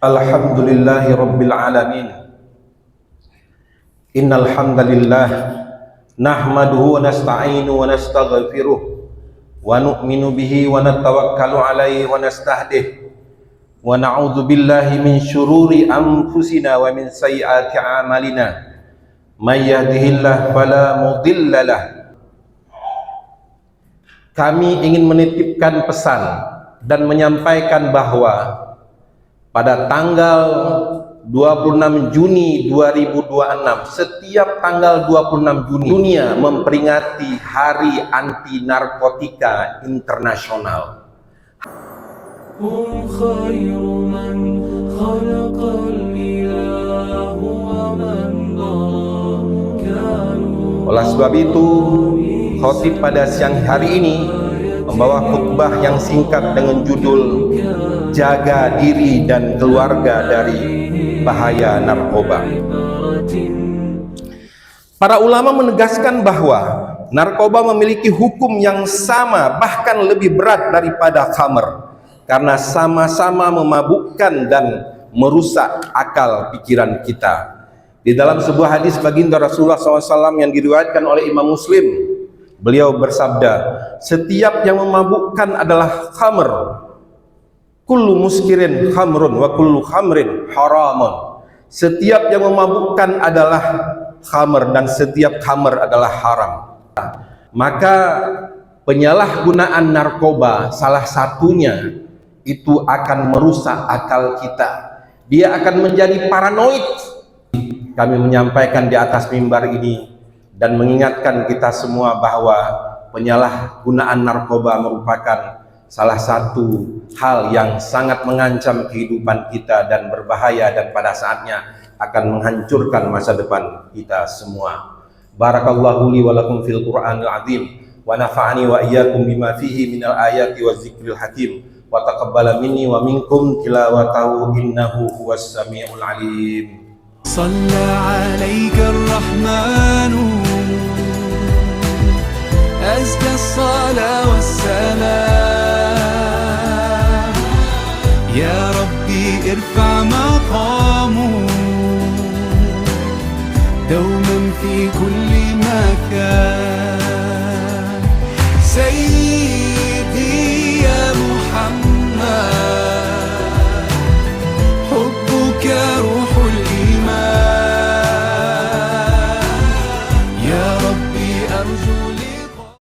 Alhamdulillahi Rabbil Alamin. Innal hamdalillah nahmaduhu wa nasta'inu wa nastaghfiruh wa nu'minu bihi wa natawakkalu alaihi wa nastahdih wa na'udzu billahi min syururi anfusina wa min sayyiati a'malina. May yahdihillahu fala mudilla lahu. Kami ingin menitipkan pesan dan menyampaikan bahwa pada tanggal 26 Juni 2026, setiap tanggal 26 Juni dunia memperingati Hari Anti Narkotika Internasional. Oleh sebab itu, khotib pada siang hari ini membawa khutbah yang singkat dengan judul Jaga Diri dan Keluarga dari Bahaya Narkoba. Para ulama menegaskan bahwa narkoba memiliki hukum yang sama, bahkan lebih berat daripada khamr, karena sama-sama memabukkan dan merusak akal pikiran kita. Di dalam sebuah hadis baginda Rasulullah SAW yang diriwayatkan oleh Imam Muslim, beliau bersabda, setiap yang memabukkan adalah khamr. Kullu muskirin khamrun wa kullu khamrin haramun. Setiap yang memabukkan adalah khamr dan setiap khamr adalah haram. Maka penyalahgunaan narkoba salah satunya itu akan merusak akal kita. Dia akan menjadi paranoid. Kami menyampaikan di atas mimbar ini dan mengingatkan kita semua bahwa penyalahgunaan narkoba merupakan salah satu hal yang sangat mengancam kehidupan kita dan berbahaya, dan pada saatnya akan menghancurkan masa depan kita semua. Barakallahu li wa lakum fil Qur'anil azim wa nafa'ani wa iyyakum bima fihi minal ayati wa zikril hakim wa taqabbala minni wa minkum tilawatahu innahu huwas samiul alim. صلى عليك الرحمن أزكى الصلاة والسلام يا ربي ارفع مقامه دوما في كل مكان سيد